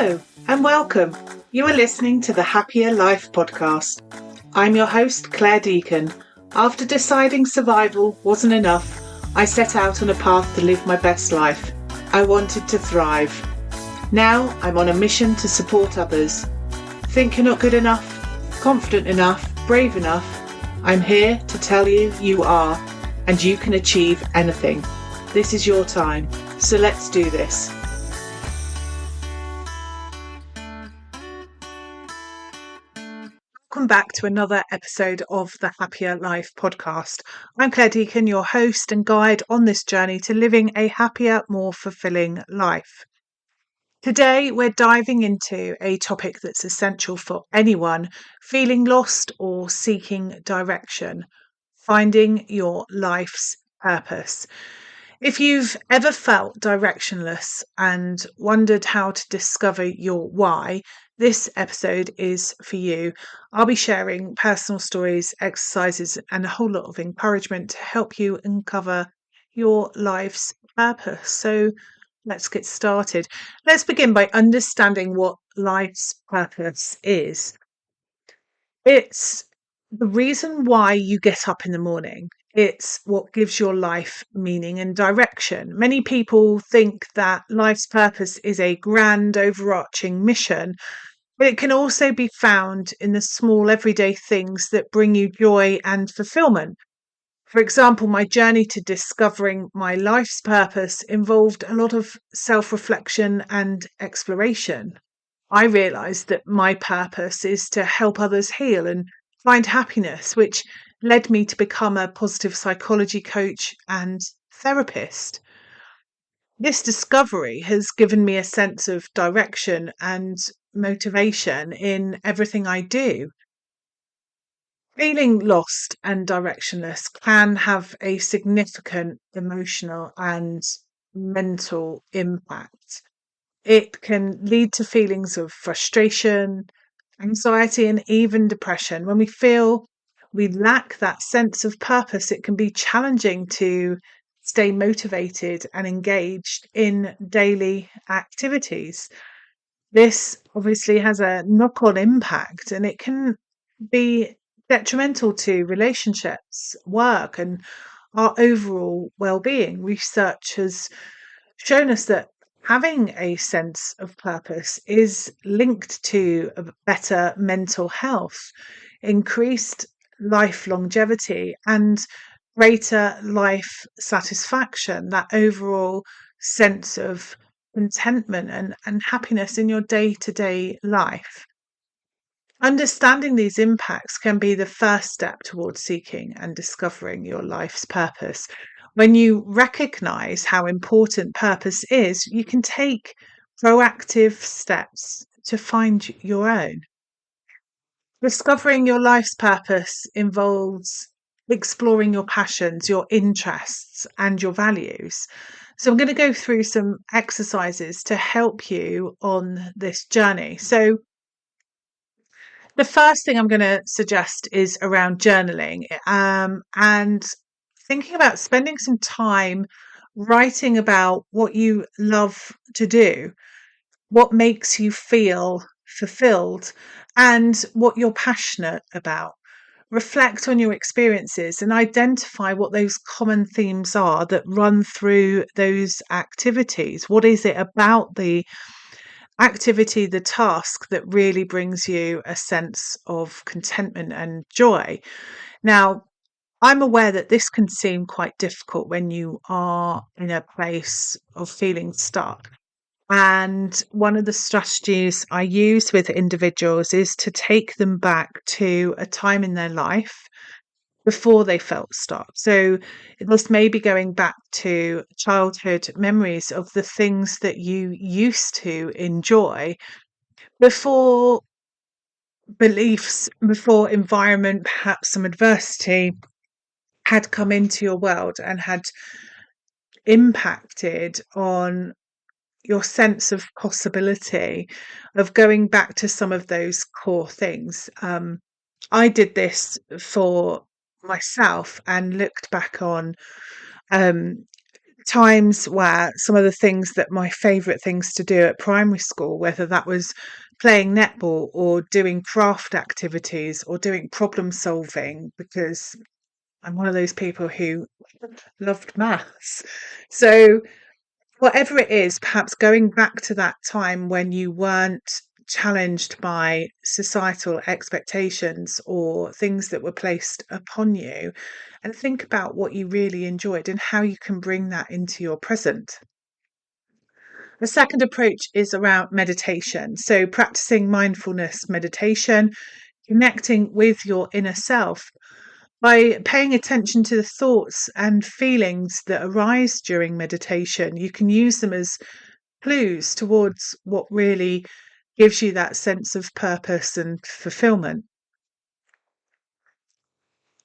Hello and welcome. You are listening to the Happya Life Podcast. I'm your host, Clare Deacon. After deciding survival wasn't enough, I set out on a path to live my best life. I wanted to thrive. Now I'm on a mission to support others. Think you're not good enough, confident enough, brave enough? I'm here to tell you you are, and you can achieve anything. This is your time, so let's do this. Welcome back to another episode of the Happya Life Podcast. I'm Clare Deacon, your host and guide on this journey to living a happier, more fulfilling life. Today, we're diving into a topic that's essential for anyone feeling lost or seeking direction: finding your life's purpose. If you've ever felt directionless and wondered how to discover your why, this episode is for you. I'll be sharing personal stories, exercises, and a whole lot of encouragement to help you uncover your life's purpose. So let's get started. Let's begin by understanding what life's purpose is. It's the reason why you get up in the morning. It's what gives your life meaning and direction. Many people think that life's purpose is a grand overarching mission, but it can also be found in the small everyday things that bring you joy and fulfillment. For example, my journey to discovering my life's purpose involved a lot of self-reflection and exploration. I realised that my purpose is to help others heal and find happiness, which led me to become a positive psychology coach and therapist. This discovery has given me a sense of direction and motivation in everything I do. Feeling lost and directionless can have a significant emotional and mental impact. It can lead to feelings of frustration, anxiety, and even depression. When we feel we lack that sense of purpose, it can be challenging to stay motivated and engaged in daily activities. This obviously has a knock-on impact, and it can be detrimental to relationships, work, and our overall well-being. Research has shown us that having a sense of purpose is linked to a better mental health, increased life longevity, and greater life satisfaction, that overall sense of contentment and happiness in your day-to-day life. Understanding these impacts can be the first step towards seeking and discovering your life's purpose. When you recognize how important purpose is, you can take proactive steps to find your own. Discovering your life's purpose involves exploring your passions, your interests, and your values. So I'm going to go through some exercises to help you on this journey. So the first thing I'm going to suggest is around journaling, and thinking about spending some time writing about what you love to do, what makes you feel fulfilled, and what you're passionate about. Reflect on your experiences and identify what those common themes are that run through those activities. What is it about the activity, the task, that really brings you a sense of contentment and joy? Now, I'm aware that this can seem quite difficult when you are in a place of feeling stuck. And one of the strategies I use with individuals is to take them back to a time in their life before they felt stuck. So it was maybe going back to childhood memories of the things that you used to enjoy before beliefs, before environment, perhaps some adversity had come into your world and had impacted on your sense of possibility, of going back to some of those core things. I did this for myself and looked back on times where some of the things that my favourite things to do at primary school, whether that was playing netball or doing craft activities or doing problem solving, because I'm one of those people who loved maths. So whatever it is, perhaps going back to that time when you weren't challenged by societal expectations or things that were placed upon you, and think about what you really enjoyed and how you can bring that into your present. The second approach is around meditation. So, practicing mindfulness meditation, connecting with your inner self by paying attention to the thoughts and feelings that arise during meditation. You can use them as clues towards what really gives you that sense of purpose and fulfillment.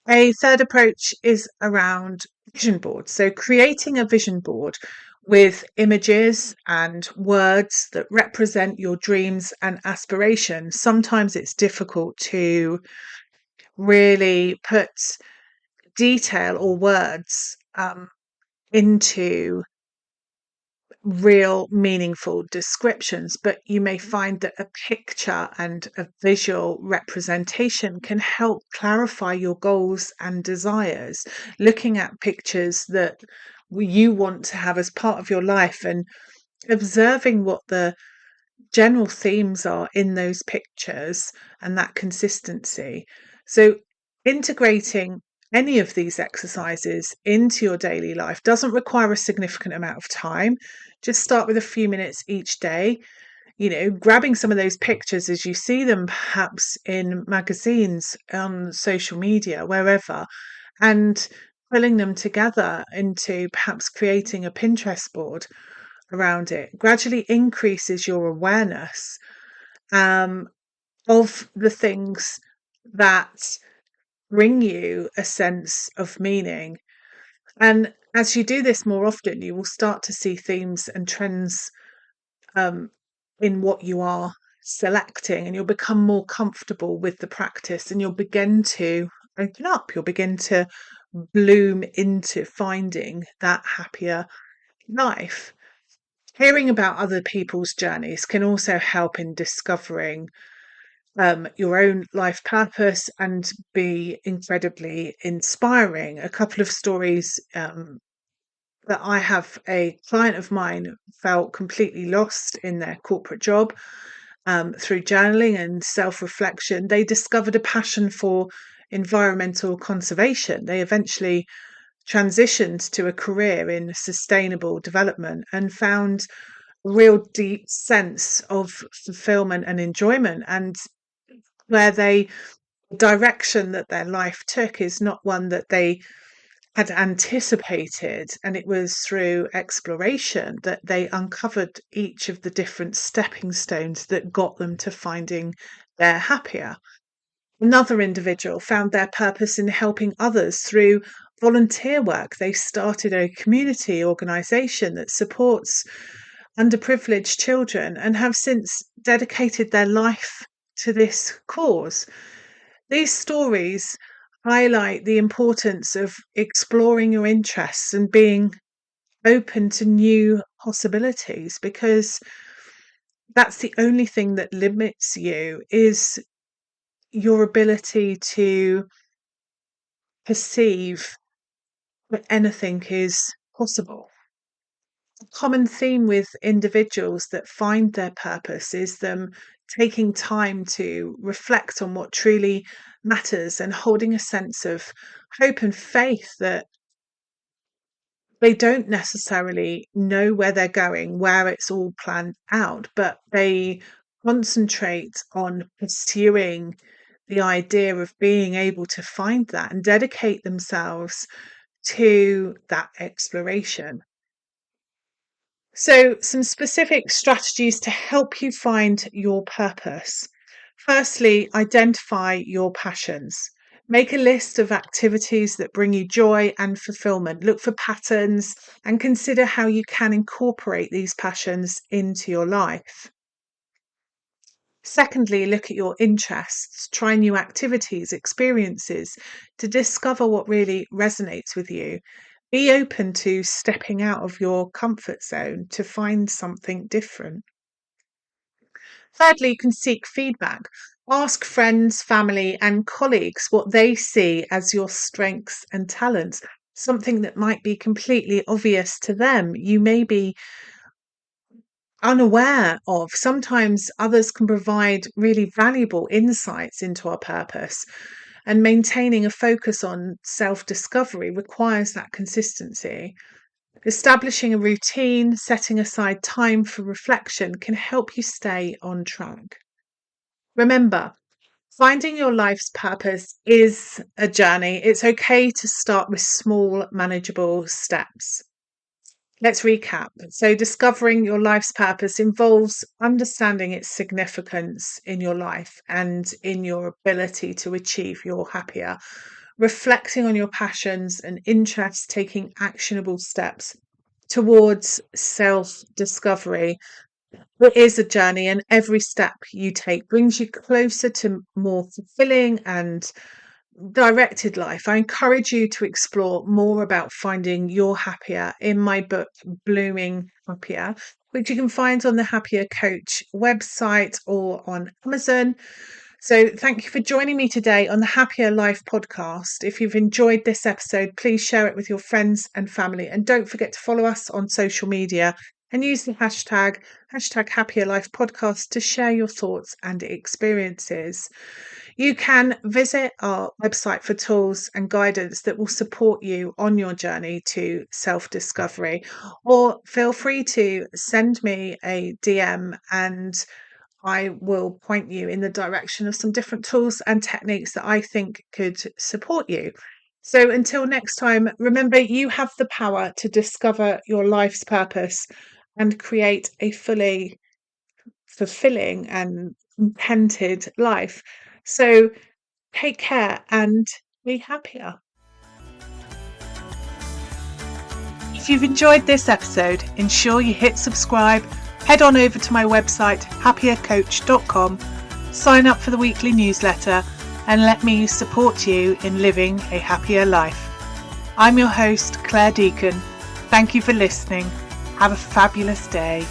A third approach is around vision boards. So, creating a vision board with images and words that represent your dreams and aspirations. Sometimes it's difficult to really put detail or words into real meaningful descriptions, but you may find that a picture and a visual representation can help clarify your goals and desires. Looking at pictures that you want to have as part of your life and observing what the general themes are in those pictures and that consistency. So, integrating any of these exercises into your daily life doesn't require a significant amount of time. Just start with a few minutes each day, grabbing some of those pictures as you see them, perhaps in magazines, on social media, wherever, and pulling them together into perhaps creating a Pinterest board around it gradually increases your awareness of the things that bring you a sense of meaning. And as you do this more often, you will start to see themes and trends um, in what you are selecting, and you'll become more comfortable with the practice and you'll begin to open up, you'll begin to bloom into finding that happier life. Hearing about other people's journeys can also help in discovering your own life purpose and be incredibly inspiring. A couple of stories that I have: a client of mine felt completely lost in their corporate job. Through journaling and self reflection, they discovered a passion for environmental conservation. They eventually transitioned to a career in sustainable development and found a real deep sense of fulfillment and enjoyment, and where the direction that their life took is not one that they had anticipated, and it was through exploration that they uncovered each of the different stepping stones that got them to finding their happier. Another individual found their purpose in helping others through volunteer work. They started a community organisation that supports underprivileged children and have since dedicated their life to this cause. These stories highlight the importance of exploring your interests and being open to new possibilities, because that's the only thing that limits you is your ability to perceive that anything is possible. A common theme with individuals that find their purpose is them taking time to reflect on what truly matters and holding a sense of hope and faith that they don't necessarily know where they're going, where it's all planned out, but they concentrate on pursuing the idea of being able to find that and dedicate themselves to that exploration. So, some specific strategies to help you find your purpose. Firstly, identify your passions. Make a list of activities that bring you joy and fulfillment. Look for patterns and consider how you can incorporate these passions into your life. Secondly, look at your interests. Try new activities, experiences to discover what really resonates with you. Be open to stepping out of your comfort zone to find something different. Thirdly, you can seek feedback. Ask friends, family, and colleagues what they see as your strengths and talents. Something that might be completely obvious to them, you may be unaware of. Sometimes others can provide really valuable insights into our purpose. And maintaining a focus on self discovery requires that consistency. Establishing a routine, setting aside time for reflection can help you stay on track. Remember, finding your life's purpose is a journey. It's okay to start with small, manageable steps. Let's recap. So, discovering your life's purpose involves understanding its significance in your life and in your ability to achieve your happier, reflecting on your passions and interests, taking actionable steps towards self discovery. It is a journey, and every step you take brings you closer to more fulfilling and directed life. I encourage you to explore more about finding your happier in my book, Blooming Happier, which you can find on the Happier Coach website or on Amazon. So, thank you for joining me today on the Happier Life podcast. If you've enjoyed this episode, please share it with your friends and family. And don't forget to follow us on social media and use the hashtag Happier Life podcast to share your thoughts and experiences. You can visit our website for tools and guidance that will support you on your journey to self-discovery, or feel free to send me a DM and I will point you in the direction of some different tools and techniques that I think could support you. So until next time, remember you have the power to discover your life's purpose and create a fully fulfilling and contented life. So take care and be happier. If you've enjoyed this episode, ensure you hit subscribe, head on over to my website, happiercoach.com, sign up for the weekly newsletter, and let me support you in living a happier life. I'm your host, Clare Deacon. Thank you for listening. Have a fabulous day.